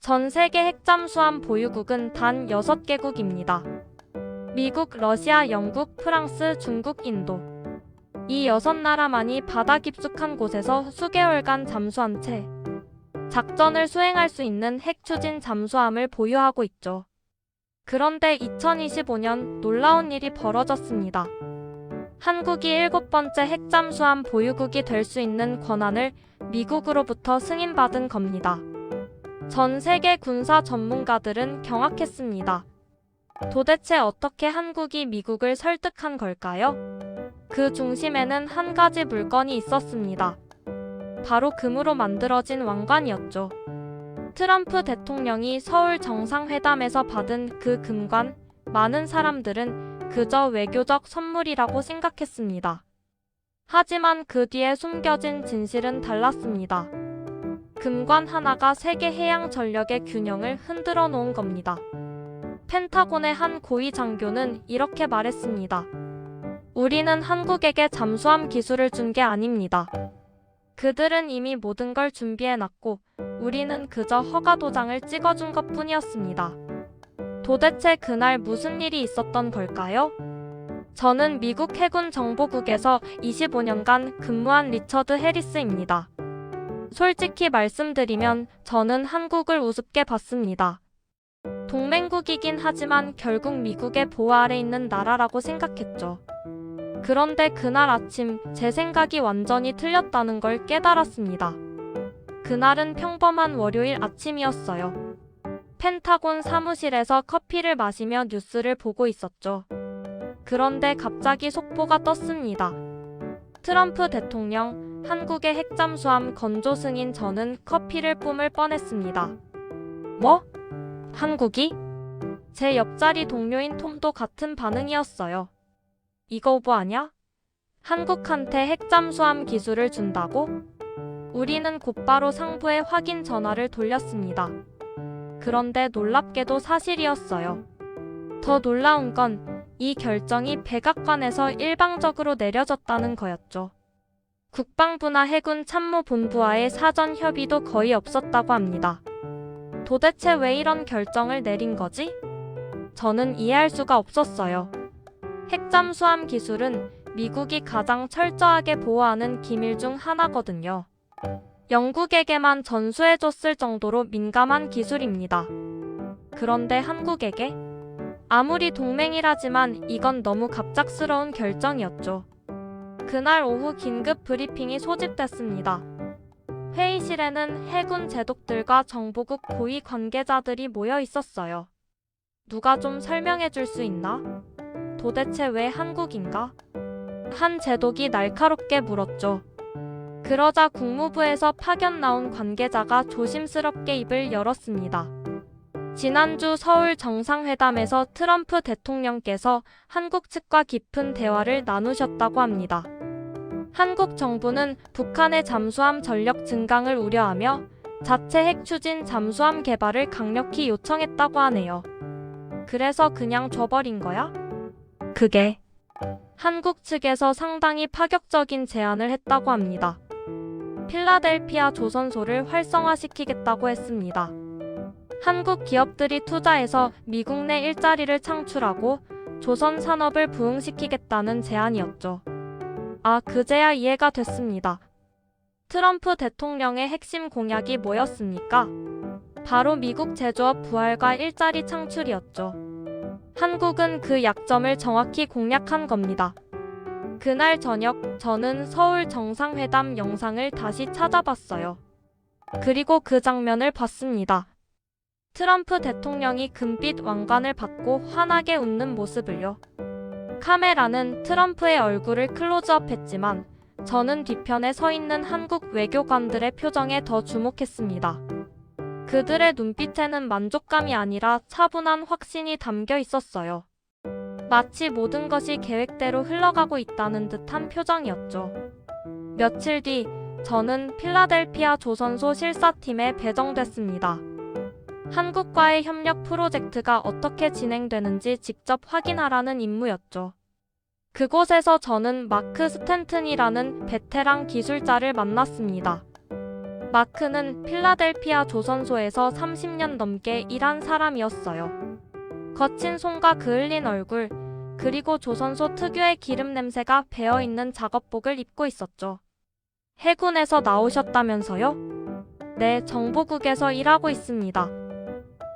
전 세계 핵잠수함 보유국은 단 6개국입니다. 미국, 러시아, 영국, 프랑스, 중국, 인도. 이 6나라만이 바다 깊숙한 곳에서 수개월간 잠수한 채 작전을 수행할 수 있는 핵추진 잠수함을 보유하고 있죠. 그런데 2025년 놀라운 일이 벌어졌습니다. 한국이 7번째 핵잠수함 보유국이 될 수 있는 권한을 미국으로부터 승인받은 겁니다. 전 세계 군사 전문가들은 경악했습니다. 도대체 어떻게 한국이 미국을 설득한 걸까요? 그 중심에는 한 가지 물건이 있었습니다. 바로 금으로 만들어진 왕관이었죠. 트럼프 대통령이 서울 정상회담에서 받은 그 금관, 많은 사람들은 그저 외교적 선물이라고 생각했습니다. 하지만 그 뒤에 숨겨진 진실은 달랐습니다. 금관 하나가 세계 해양 전력의 균형을 흔들어 놓은 겁니다. 펜타곤의 한 고위 장교는 이렇게 말했습니다. 우리는 한국에게 잠수함 기술을 준 게 아닙니다. 그들은 이미 모든 걸 준비해놨고 우리는 그저 허가 도장을 찍어준 것 뿐이었습니다. 도대체 그날 무슨 일이 있었던 걸까요? 저는 미국 해군 정보국에서 25년간 근무한 리처드 해리스입니다. 솔직히 말씀드리면 저는 한국을 우습게 봤습니다. 동맹국이긴 하지만 결국 미국의 보호 아래 있는 나라라고 생각했죠. 그런데 그날 아침 제 생각이 완전히 틀렸다는 걸 깨달았습니다. 그날은 평범한 월요일 아침이었어요. 펜타곤 사무실에서 커피를 마시며 뉴스를 보고 있었죠. 그런데 갑자기 속보가 떴습니다. 트럼프 대통령, 한국의 핵잠수함 건조 승인. 저는 커피를 뿜을 뻔했습니다. 뭐? 한국이? 제 옆자리 동료인 톰도 같은 반응이었어요. 이거 오버 아냐? 한국한테 핵잠수함 기술을 준다고? 우리는 곧바로 상부에 확인 전화를 돌렸습니다. 그런데 놀랍게도 사실이었어요. 더 놀라운 건 이 결정이 백악관에서 일방적으로 내려졌다는 거였죠. 국방부나 해군 참모본부와의 사전 협의도 거의 없었다고 합니다. 도대체 왜 이런 결정을 내린 거지? 저는 이해할 수가 없었어요. 핵잠수함 기술은 미국이 가장 철저하게 보호하는 기밀 중 하나거든요. 영국에게만 전수해줬을 정도로 민감한 기술입니다. 그런데 한국에게? 아무리 동맹이라지만 이건 너무 갑작스러운 결정이었죠. 그날 오후 긴급 브리핑이 소집됐습니다. 회의실에는 해군 제독들과 정보국 고위 관계자들이 모여 있었어요. 누가 좀 설명해 줄 수 있나? 도대체 왜 한국인가? 한 제독이 날카롭게 물었죠. 그러자 국무부에서 파견 나온 관계자가 조심스럽게 입을 열었습니다. 지난주 서울 정상회담에서 트럼프 대통령께서 한국 측과 깊은 대화를 나누셨다고 합니다. 한국 정부는 북한의 잠수함 전력 증강을 우려하며 자체 핵 추진 잠수함 개발을 강력히 요청했다고 하네요. 그래서 그냥 줘버린 거야? 그게 한국 측에서 상당히 파격적인 제안을 했다고 합니다. 필라델피아 조선소를 활성화시키겠다고 했습니다. 한국 기업들이 투자해서 미국 내 일자리를 창출하고 조선 산업을 부흥시키겠다는 제안이었죠. 아, 그제야 이해가 됐습니다. 트럼프 대통령의 핵심 공약이 뭐였습니까? 바로 미국 제조업 부활과 일자리 창출이었죠. 한국은 그 약점을 정확히 공략한 겁니다. 그날 저녁 저는 서울 정상회담 영상을 다시 찾아봤어요. 그리고 그 장면을 봤습니다. 트럼프 대통령이 금빛 왕관을 받고 환하게 웃는 모습을요. 카메라는 트럼프의 얼굴을 클로즈업했지만 저는 뒤편에 서 있는 한국 외교관들의 표정에 더 주목했습니다. 그들의 눈빛에는 만족감이 아니라 차분한 확신이 담겨 있었어요. 마치 모든 것이 계획대로 흘러가고 있다는 듯한 표정이었죠. 며칠 뒤 저는 필라델피아 조선소 실사팀에 배정됐습니다. 한국과의 협력 프로젝트가 어떻게 진행되는지 직접 확인하라는 임무였죠. 그곳에서 저는 마크 스탠튼이라는 베테랑 기술자를 만났습니다. 마크는 필라델피아 조선소에서 30년 넘게 일한 사람이었어요. 거친 손과 그을린 얼굴, 그리고 조선소 특유의 기름 냄새가 배어있는 작업복을 입고 있었죠. 해군에서 나오셨다면서요? 네, 정보국에서 일하고 있습니다.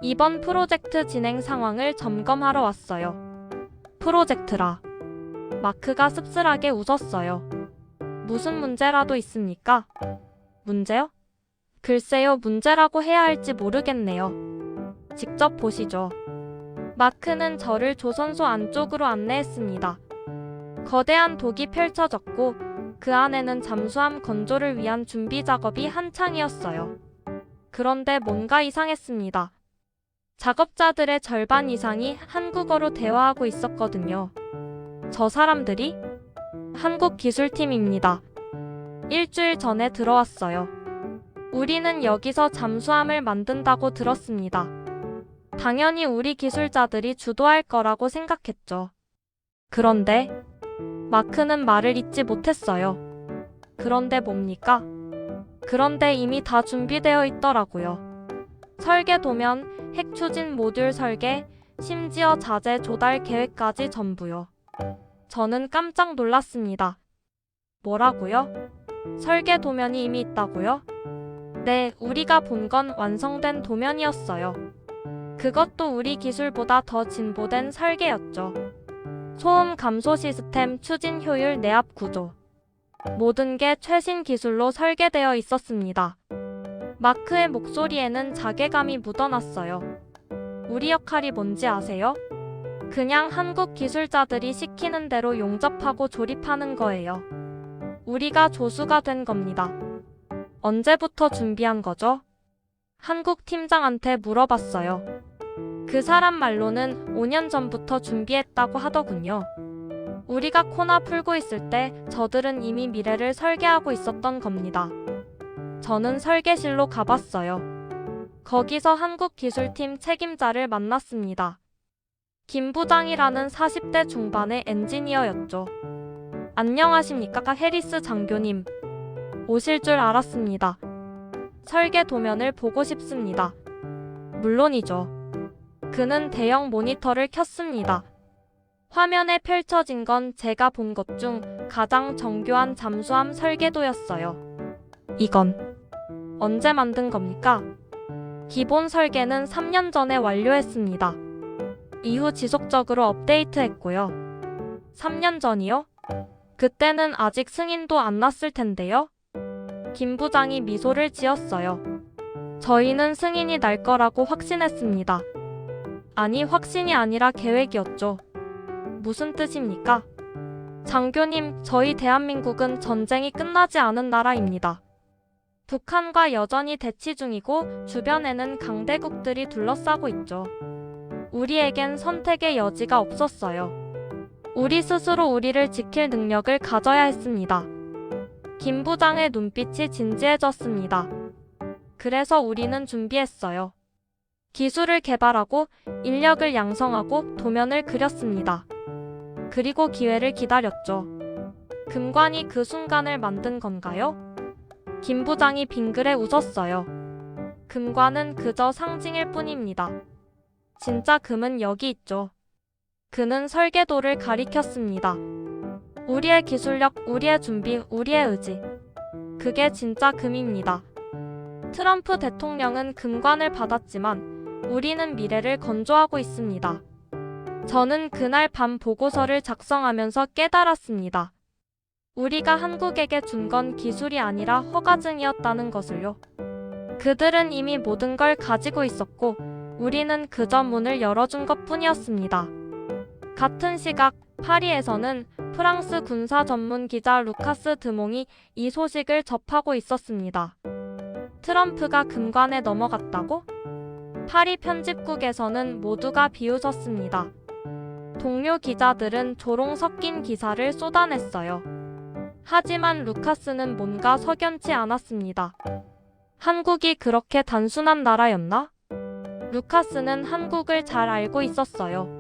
이번 프로젝트 진행 상황을 점검하러 왔어요. 프로젝트라. 마크가 씁쓸하게 웃었어요. 무슨 문제라도 있습니까? 문제요? 글쎄요, 문제라고 해야 할지 모르겠네요. 직접 보시죠. 마크는 저를 조선소 안쪽으로 안내했습니다. 거대한 독이 펼쳐졌고 그 안에는 잠수함 건조를 위한 준비 작업이 한창이었어요. 그런데 뭔가 이상했습니다. 작업자들의 절반 이상이 한국어로 대화하고 있었거든요. 저 사람들이? 한국 기술팀입니다. 일주일 전에 들어왔어요. 우리는 여기서 잠수함을 만든다고 들었습니다. 당연히 우리 기술자들이 주도할 거라고 생각했죠. 그런데 마크는 말을 잇지 못했어요. 그런데 뭡니까? 그런데 이미 다 준비되어 있더라고요. 설계 도면, 핵 추진 모듈 설계, 심지어 자재 조달 계획까지 전부요. 저는 깜짝 놀랐습니다. 뭐라고요? 설계 도면이 이미 있다고요? 네, 우리가 본 건 완성된 도면이었어요. 그것도 우리 기술보다 더 진보된 설계였죠. 소음 감소 시스템, 추진 효율, 내압 구조. 모든 게 최신 기술로 설계되어 있었습니다. 마크의 목소리에는 자괴감이 묻어났어요. 우리 역할이 뭔지 아세요? 그냥 한국 기술자들이 시키는 대로 용접하고 조립하는 거예요. 우리가 조수가 된 겁니다. 언제부터 준비한 거죠? 한국 팀장한테 물어봤어요. 그 사람 말로는 5년 전부터 준비했다고 하더군요. 우리가 코나 풀고 있을 때 저들은 이미 미래를 설계하고 있었던 겁니다. 저는 설계실로 가봤어요. 거기서 한국 기술팀 책임자를 만났습니다. 김 부장이라는 40대 중반의 엔지니어였죠. 안녕하십니까, 해리스 장교님. 오실 줄 알았습니다. 설계 도면을 보고 싶습니다. 물론이죠. 그는 대형 모니터를 켰습니다. 화면에 펼쳐진 건 제가 본 것 중 가장 정교한 잠수함 설계도였어요. 이건 언제 만든 겁니까? 기본 설계는 3년 전에 완료했습니다. 이후 지속적으로 업데이트했고요. 3년 전이요? 그때는 아직 승인도 안 났을 텐데요? 김 부장이 미소를 지었어요. 저희는 승인이 날 거라고 확신했습니다. 아니, 확신이 아니라 계획이었죠. 무슨 뜻입니까? 장교님, 저희 대한민국은 전쟁이 끝나지 않은 나라입니다. 북한과 여전히 대치 중이고 주변에는 강대국들이 둘러싸고 있죠. 우리에겐 선택의 여지가 없었어요. 우리 스스로 우리를 지킬 능력을 가져야 했습니다. 김 부장의 눈빛이 진지해졌습니다. 그래서 우리는 준비했어요. 기술을 개발하고 인력을 양성하고 도면을 그렸습니다. 그리고 기회를 기다렸죠. 금관이 그 순간을 만든 건가요? 김 부장이 빙그레 웃었어요. 금관은 그저 상징일 뿐입니다. 진짜 금은 여기 있죠. 그는 설계도를 가리켰습니다. 우리의 기술력, 우리의 준비, 우리의 의지. 그게 진짜 금입니다. 트럼프 대통령은 금관을 받았지만 우리는 미래를 건조하고 있습니다. 저는 그날 밤 보고서를 작성하면서 깨달았습니다. 우리가 한국에게 준 건 기술이 아니라 허가증이었다는 것을요. 그들은 이미 모든 걸 가지고 있었고 우리는 그저 문을 열어준 것뿐이었습니다. 같은 시각 파리에서는 프랑스 군사 전문 기자 루카스 드몽이 이 소식을 접하고 있었습니다. 트럼프가 금관에 넘어갔다고? 파리 편집국에서는 모두가 비웃었습니다. 동료 기자들은 조롱 섞인 기사를 쏟아냈어요. 하지만 루카스는 뭔가 석연치 않았습니다. 한국이 그렇게 단순한 나라였나? 루카스는 한국을 잘 알고 있었어요.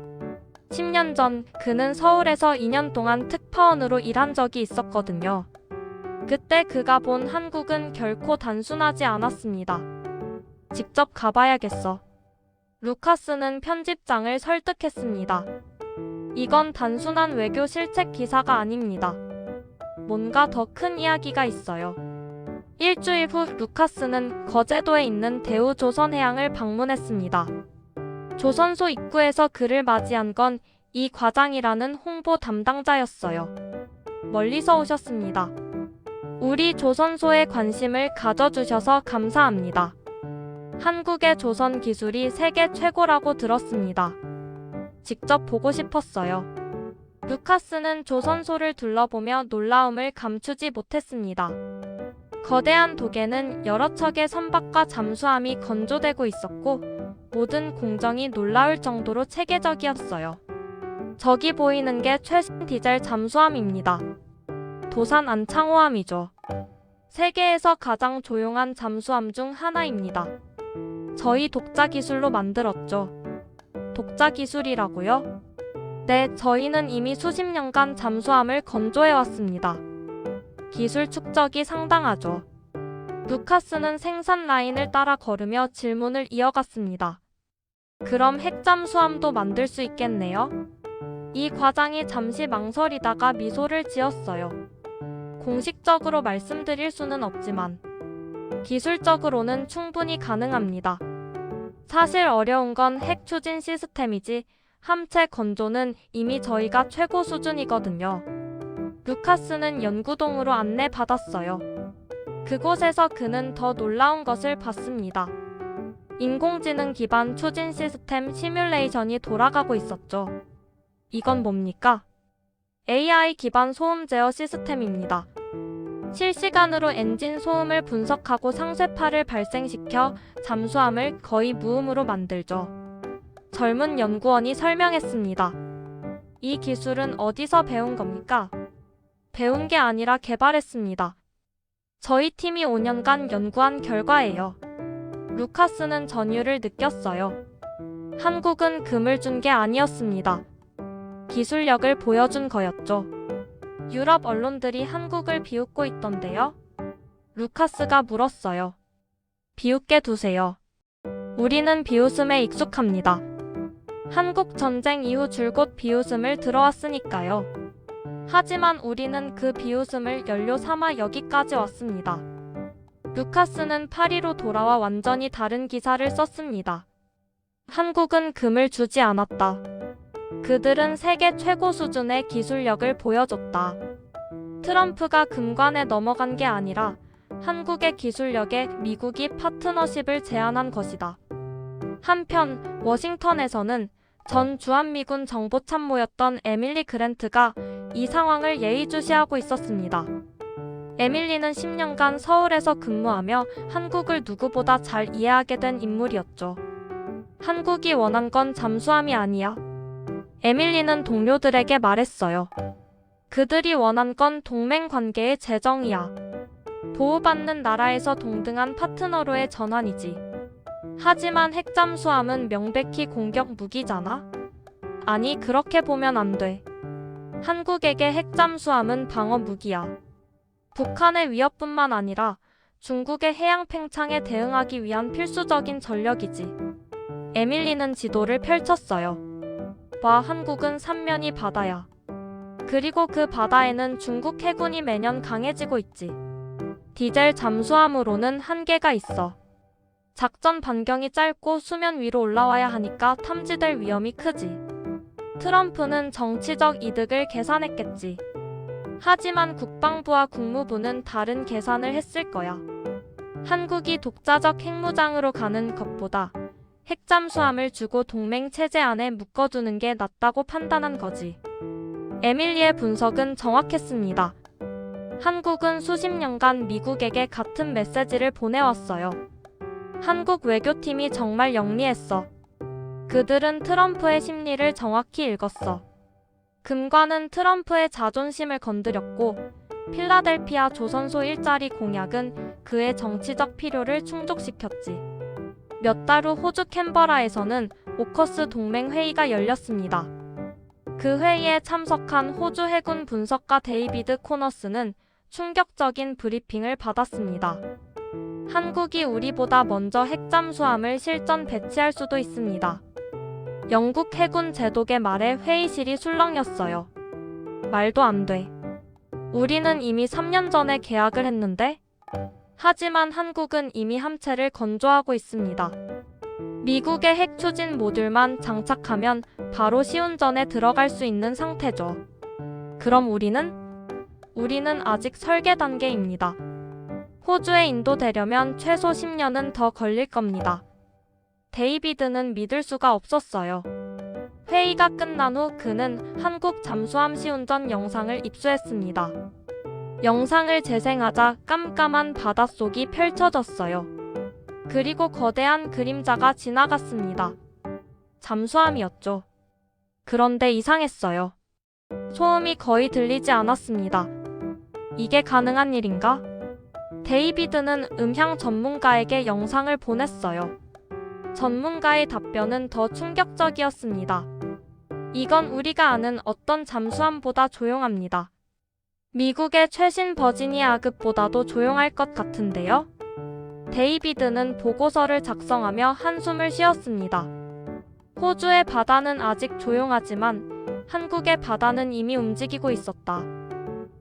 10년 전 그는 서울에서 2년 동안 특파원으로 일한 적이 있었거든요. 그때 그가 본 한국은 결코 단순하지 않았습니다. 직접 가봐야겠어. 루카스는 편집장을 설득했습니다. 이건 단순한 외교 실책 기사가 아닙니다. 뭔가 더 큰 이야기가 있어요. 일주일 후 루카스는 거제도에 있는 대우조선해양을 방문했습니다. 조선소 입구에서 그를 맞이한 건 이 과장이라는 홍보 담당자였어요. 멀리서 오셨습니다. 우리 조선소에 관심을 가져주셔서 감사합니다. 한국의 조선 기술이 세계 최고라고 들었습니다. 직접 보고 싶었어요. 루카스는 조선소를 둘러보며 놀라움을 감추지 못했습니다. 거대한 도계는 여러 척의 선박과 잠수함이 건조되고 있었고 모든 공정이 놀라울 정도로 체계적이었어요. 저기 보이는 게 최신 디젤 잠수함입니다. 도산 안창호함이죠. 세계에서 가장 조용한 잠수함 중 하나입니다. 저희 독자 기술로 만들었죠. 독자 기술이라고요? 네, 저희는 이미 수십 년간 잠수함을 건조해왔습니다. 기술 축적이 상당하죠. 루카스는 생산 라인을 따라 걸으며 질문을 이어갔습니다. 그럼 핵잠수함도 만들 수 있겠네요? 이 과장이 잠시 망설이다가 미소를 지었어요. 공식적으로 말씀드릴 수는 없지만 기술적으로는 충분히 가능합니다. 사실 어려운 건 핵 추진 시스템이지 함체 건조는 이미 저희가 최고 수준이거든요. 루카스는 연구동으로 안내받았어요. 그곳에서 그는 더 놀라운 것을 봤습니다. 인공지능 기반 추진 시스템 시뮬레이션이 돌아가고 있었죠. 이건 뭡니까? AI 기반 소음 제어 시스템입니다. 실시간으로 엔진 소음을 분석하고 상쇄파를 발생시켜 잠수함을 거의 무음으로 만들죠. 젊은 연구원이 설명했습니다. 이 기술은 어디서 배운 겁니까? 배운 게 아니라 개발했습니다. 저희 팀이 5년간 연구한 결과예요. 루카스는 전율을 느꼈어요. 한국은 금을 준 게 아니었습니다. 기술력을 보여준 거였죠. 유럽 언론들이 한국을 비웃고 있던데요? 루카스가 물었어요. 비웃게 두세요. 우리는 비웃음에 익숙합니다. 한국 전쟁 이후 줄곧 비웃음을 들어왔으니까요. 하지만 우리는 그 비웃음을 연료 삼아 여기까지 왔습니다. 루카스는 파리로 돌아와 완전히 다른 기사를 썼습니다. 한국은 금을 주지 않았다. 그들은 세계 최고 수준의 기술력을 보여줬다. 트럼프가 금관에 넘어간 게 아니라 한국의 기술력에 미국이 파트너십을 제안한 것이다. 한편 워싱턴에서는 전 주한미군 정보참모였던 에밀리 그랜트가 이 상황을 예의주시하고 있었습니다. 에밀리는 10년간 서울에서 근무하며 한국을 누구보다 잘 이해하게 된 인물이었죠. 한국이 원한 건 잠수함이 아니야. 에밀리는 동료들에게 말했어요. 그들이 원한 건 동맹 관계의 재정이야. 보호받는 나라에서 동등한 파트너로의 전환이지. 하지만 핵잠수함은 명백히 공격 무기잖아? 아니, 그렇게 보면 안 돼. 한국에게 핵잠수함은 방어 무기야. 북한의 위협뿐만 아니라 중국의 해양 팽창에 대응하기 위한 필수적인 전력이지. 에밀리는 지도를 펼쳤어요. 봐, 한국은 삼면이 바다야. 그리고 그 바다에는 중국 해군이 매년 강해지고 있지. 디젤 잠수함으로는 한계가 있어. 작전 반경이 짧고 수면 위로 올라와야 하니까 탐지될 위험이 크지. 트럼프는 정치적 이득을 계산했겠지. 하지만 국방부와 국무부는 다른 계산을 했을 거야. 한국이 독자적 핵무장으로 가는 것보다 핵잠수함을 주고 동맹 체제 안에 묶어두는 게 낫다고 판단한 거지. 에밀리의 분석은 정확했습니다. 한국은 수십 년간 미국에게 같은 메시지를 보내왔어요. 한국 외교팀이 정말 영리했어. 그들은 트럼프의 심리를 정확히 읽었어. 금관은 트럼프의 자존심을 건드렸고 필라델피아 조선소 일자리 공약은 그의 정치적 필요를 충족시켰지. 몇 달 후 호주 캔버라에서는 오커스 동맹 회의가 열렸습니다. 그 회의에 참석한 호주 해군 분석가 데이비드 코너스는 충격적인 브리핑을 받았습니다. 한국이 우리보다 먼저 핵잠수함을 실전 배치할 수도 있습니다. 영국 해군 제독의 말에 회의실이 술렁였어요. 말도 안 돼. 우리는 이미 3년 전에 계약을 했는데? 하지만 한국은 이미 함체를 건조하고 있습니다. 미국의 핵 추진 모듈만 장착하면 바로 시운전에 들어갈 수 있는 상태죠. 그럼 우리는 아직 설계 단계입니다. 호주에 인도되려면 최소 10년은 더 걸릴 겁니다. 데이비드는 믿을 수가 없었어요. 회의가 끝난 후 그는 한국 잠수함 시운전 영상을 입수했습니다. 영상을 재생하자 깜깜한 바닷속이 펼쳐졌어요. 그리고 거대한 그림자가 지나갔습니다. 잠수함이었죠. 그런데 이상했어요. 소음이 거의 들리지 않았습니다. 이게 가능한 일인가? 데이비드는 음향 전문가에게 영상을 보냈어요. 전문가의 답변은 더 충격적이었습니다. 이건 우리가 아는 어떤 잠수함보다 조용합니다. 미국의 최신 버지니아급보다도 조용할 것 같은데요? 데이비드는 보고서를 작성하며 한숨을 쉬었습니다. 호주의 바다는 아직 조용하지만 한국의 바다는 이미 움직이고 있었다.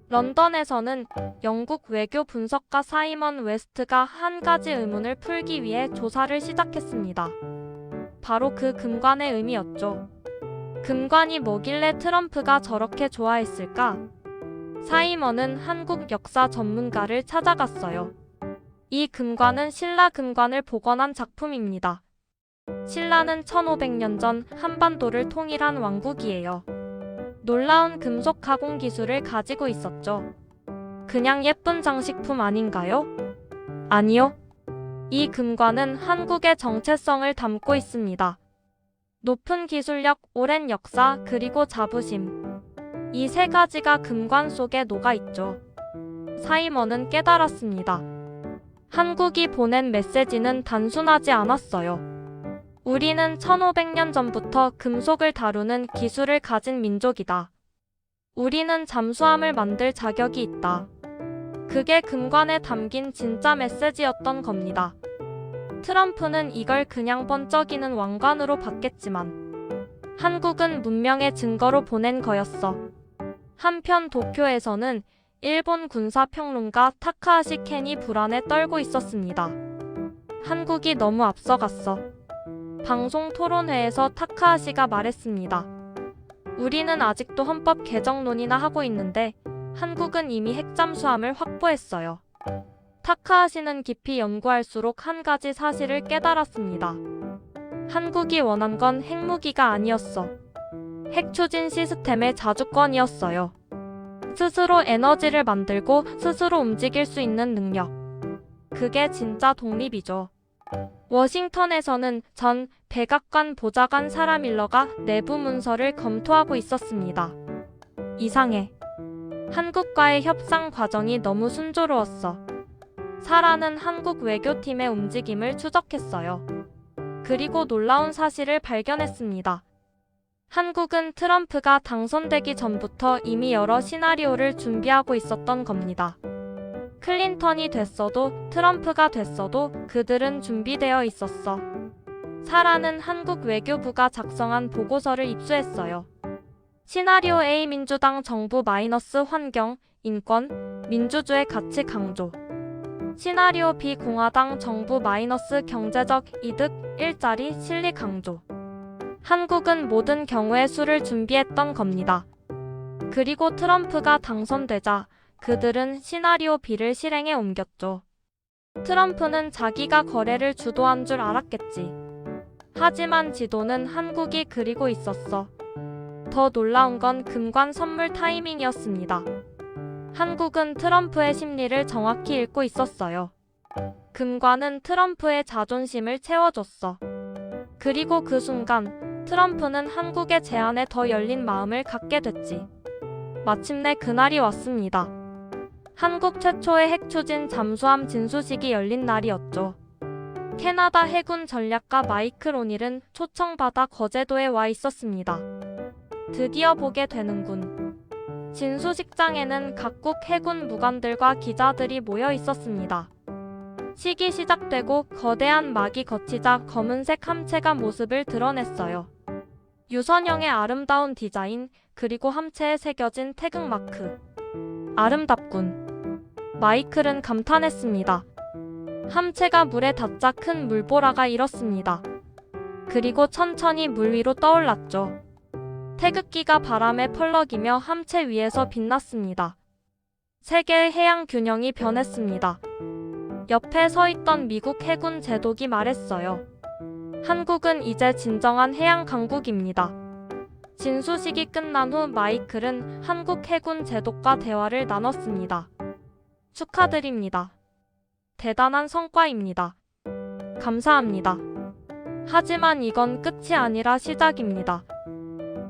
런던에서는 영국 외교 분석가 사이먼 웨스트가 한 가지 의문을 풀기 위해 조사를 시작했습니다. 바로 그 금관의 의미였죠. 금관이 뭐길래 트럼프가 저렇게 좋아했을까? 사이먼은 한국 역사 전문가를 찾아갔어요. 이 금관은 신라 금관을 복원한 작품입니다. 신라는 1500년 전 한반도를 통일한 왕국이에요. 놀라운 금속 가공 기술을 가지고 있었죠. 그냥 예쁜 장식품 아닌가요? 아니요. 이 금관은 한국의 정체성을 담고 있습니다. 높은 기술력, 오랜 역사, 그리고 자부심. 이 세 가지가 금관 속에 녹아있죠. 사이먼은 깨달았습니다. 한국이 보낸 메시지는 단순하지 않았어요. 우리는 1500년 전부터 금속을 다루는 기술을 가진 민족이다. 우리는 잠수함을 만들 자격이 있다. 그게 금관에 담긴 진짜 메시지였던 겁니다. 트럼프는 이걸 그냥 번쩍이는 왕관으로 봤겠지만 한국은 문명의 증거로 보낸 거였어. 한편 도쿄에서는 일본 군사평론가 타카하시 켄이 불안에 떨고 있었습니다. 한국이 너무 앞서갔어. 방송 토론회에서 타카하시가 말했습니다. 우리는 아직도 헌법 개정 논의나 하고 있는데 한국은 이미 핵잠수함을 확보했어요. 타카하시는 깊이 연구할수록 한 가지 사실을 깨달았습니다. 한국이 원한 건 핵무기가 아니었어. 핵추진 시스템의 자주권이었어요. 스스로 에너지를 만들고 스스로 움직일 수 있는 능력. 그게 진짜 독립이죠. 워싱턴에서는 전 백악관 보좌관 사라 밀러가 내부 문서를 검토하고 있었습니다. 이상해. 한국과의 협상 과정이 너무 순조로웠어. 사라는 한국 외교팀의 움직임을 추적했어요. 그리고 놀라운 사실을 발견했습니다. 한국은 트럼프가 당선되기 전부터 이미 여러 시나리오를 준비하고 있었던 겁니다. 클린턴이 됐어도 트럼프가 됐어도 그들은 준비되어 있었어. 사라는 한국 외교부가 작성한 보고서를 입수했어요. 시나리오 A 민주당 정부 마이너스 환경, 인권, 민주주의 가치 강조. 시나리오 B 공화당 정부 마이너스 경제적 이득, 일자리, 실리 강조. 한국은 모든 경우의 수를 준비했던 겁니다. 그리고 트럼프가 당선되자 그들은 시나리오 B를 실행에 옮겼죠. 트럼프는 자기가 거래를 주도한 줄 알았겠지. 하지만 지도는 한국이 그리고 있었어. 더 놀라운 건 금관 선물 타이밍이었습니다. 한국은 트럼프의 심리를 정확히 읽고 있었어요. 금관은 트럼프의 자존심을 채워줬어. 그리고 그 순간 트럼프는 한국의 제안에 더 열린 마음을 갖게 됐지. 마침내 그날이 왔습니다. 한국 최초의 핵추진 잠수함 진수식이 열린 날이었죠. 캐나다 해군 전략가 마이클 오닐은 초청받아 거제도에 와 있었습니다. 드디어 보게 되는군. 진수식장에는 각국 해군 무관들과 기자들이 모여 있었습니다. 식이 시작되고 거대한 막이 걷히자 검은색 함체가 모습을 드러냈어요. 유선형의 아름다운 디자인, 그리고 함체에 새겨진 태극마크. 아름답군. 마이클은 감탄했습니다. 함체가 물에 닿자 큰 물보라가 일었습니다. 그리고 천천히 물 위로 떠올랐죠. 태극기가 바람에 펄럭이며 함체 위에서 빛났습니다. 세계의 해양 균형이 변했습니다. 옆에 서 있던 미국 해군 제독이 말했어요. 한국은 이제 진정한 해양 강국입니다. 진수식이 끝난 후 마이클은 한국 해군 제독과 대화를 나눴습니다. 축하드립니다. 대단한 성과입니다. 감사합니다. 하지만 이건 끝이 아니라 시작입니다.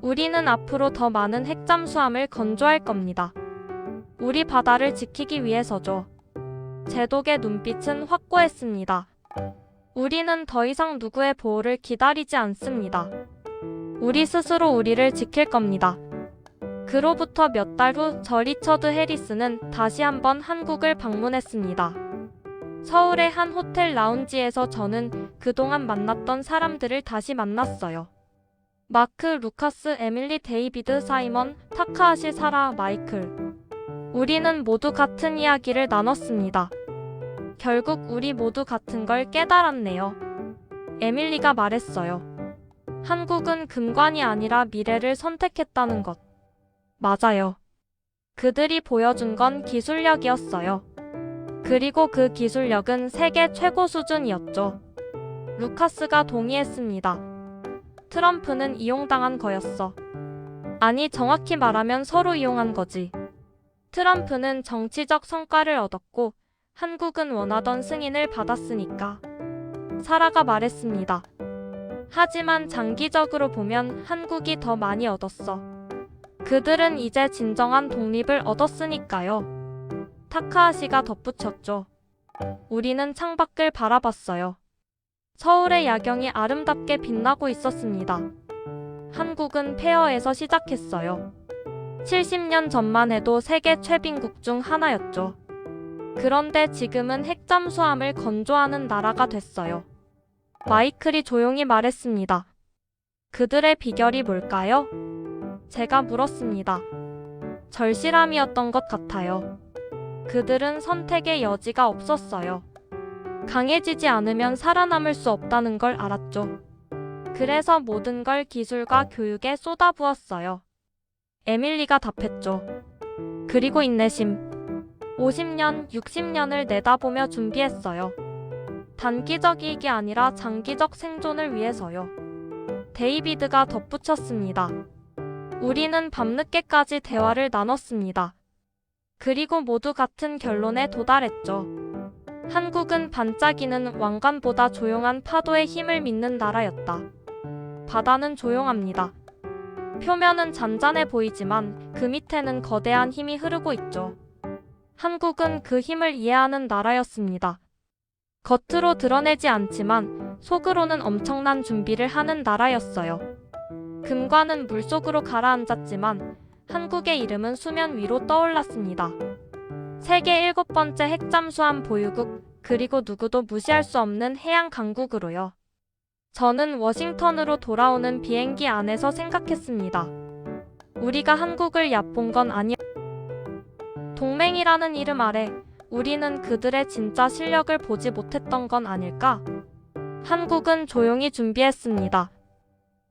우리는 앞으로 더 많은 핵잠수함을 건조할 겁니다. 우리 바다를 지키기 위해서죠. 제독의 눈빛은 확고했습니다. 우리는 더 이상 누구의 보호를 기다리지 않습니다. 우리 스스로 우리를 지킬 겁니다. 그로부터 몇 달 후 저 리처드 해리스는 다시 한번 한국을 방문했습니다. 서울의 한 호텔 라운지에서 저는 그동안 만났던 사람들을 다시 만났어요. 마크, 루카스, 에밀리, 데이비드, 사이먼, 타카하시, 사라, 마이클. 우리는 모두 같은 이야기를 나눴습니다. 결국 우리 모두 같은 걸 깨달았네요. 에밀리가 말했어요. 한국은 금관이 아니라 미래를 선택했다는 것. 맞아요. 그들이 보여준 건 기술력이었어요. 그리고 그 기술력은 세계 최고 수준이었죠. 루카스가 동의했습니다. 트럼프는 이용당한 거였어. 아니, 정확히 말하면 서로 이용한 거지. 트럼프는 정치적 성과를 얻었고 한국은 원하던 승인을 받았으니까. 사라가 말했습니다. 하지만 장기적으로 보면 한국이 더 많이 얻었어. 그들은 이제 진정한 독립을 얻었으니까요. 타카하시가 덧붙였죠. 우리는 창밖을 바라봤어요. 서울의 야경이 아름답게 빛나고 있었습니다. 한국은 폐허에서 시작했어요. 70년 전만 해도 세계 최빈국 중 하나였죠. 그런데 지금은 핵잠수함을 건조하는 나라가 됐어요. 마이클이 조용히 말했습니다. 그들의 비결이 뭘까요? 제가 물었습니다. 절실함이었던 것 같아요. 그들은 선택의 여지가 없었어요. 강해지지 않으면 살아남을 수 없다는 걸 알았죠. 그래서 모든 걸 기술과 교육에 쏟아부었어요. 에밀리가 답했죠. 그리고 인내심. 50년, 60년을 내다보며 준비했어요. 단기적 이익이 아니라 장기적 생존을 위해서요. 데이비드가 덧붙였습니다. 우리는 밤늦게까지 대화를 나눴습니다. 그리고 모두 같은 결론에 도달했죠. 한국은 반짝이는 왕관보다 조용한 파도의 힘을 믿는 나라였다. 바다는 조용합니다. 표면은 잔잔해 보이지만 그 밑에는 거대한 힘이 흐르고 있죠. 한국은 그 힘을 이해하는 나라였습니다. 겉으로 드러내지 않지만 속으로는 엄청난 준비를 하는 나라였어요. 금관은 물속으로 가라앉았지만 한국의 이름은 수면 위로 떠올랐습니다. 세계 7번째 핵잠수함 보유국, 그리고 누구도 무시할 수 없는 해양 강국으로요. 저는 워싱턴으로 돌아오는 비행기 안에서 생각했습니다. 우리가 한국을 얕본 건 아니었. 동맹이라는 이름 아래 우리는 그들의 진짜 실력을 보지 못했던 건 아닐까? 한국은 조용히 준비했습니다.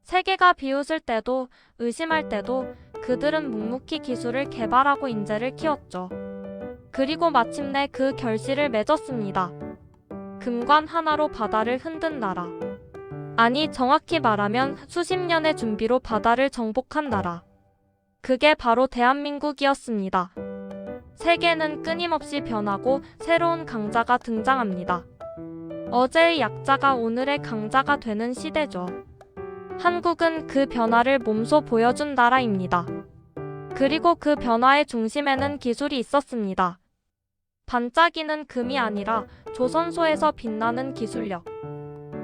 세계가 비웃을 때도 의심할 때도 그들은 묵묵히 기술을 개발하고 인재를 키웠죠. 그리고 마침내 그 결실을 맺었습니다. 금관 하나로 바다를 흔든 나라. 아니, 정확히 말하면 수십 년의 준비로 바다를 정복한 나라. 그게 바로 대한민국이었습니다. 세계는 끊임없이 변하고 새로운 강자가 등장합니다. 어제의 약자가 오늘의 강자가 되는 시대죠. 한국은 그 변화를 몸소 보여준 나라입니다. 그리고 그 변화의 중심에는 기술이 있었습니다. 반짝이는 금이 아니라 조선소에서 빛나는 기술력.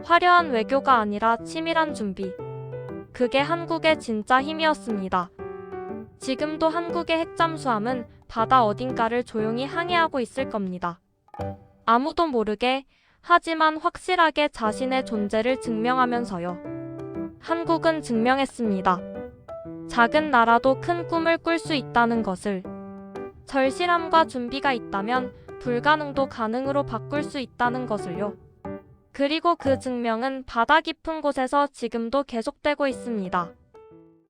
화려한 외교가 아니라 치밀한 준비. 그게 한국의 진짜 힘이었습니다. 지금도 한국의 핵잠수함은 바다 어딘가를 조용히 항해하고 있을 겁니다. 아무도 모르게, 하지만 확실하게 자신의 존재를 증명하면서요. 한국은 증명했습니다. 작은 나라도 큰 꿈을 꿀 수 있다는 것을. 절실함과 준비가 있다면 불가능도 가능으로 바꿀 수 있다는 것을요. 그리고 그 증명은 바다 깊은 곳에서 지금도 계속되고 있습니다.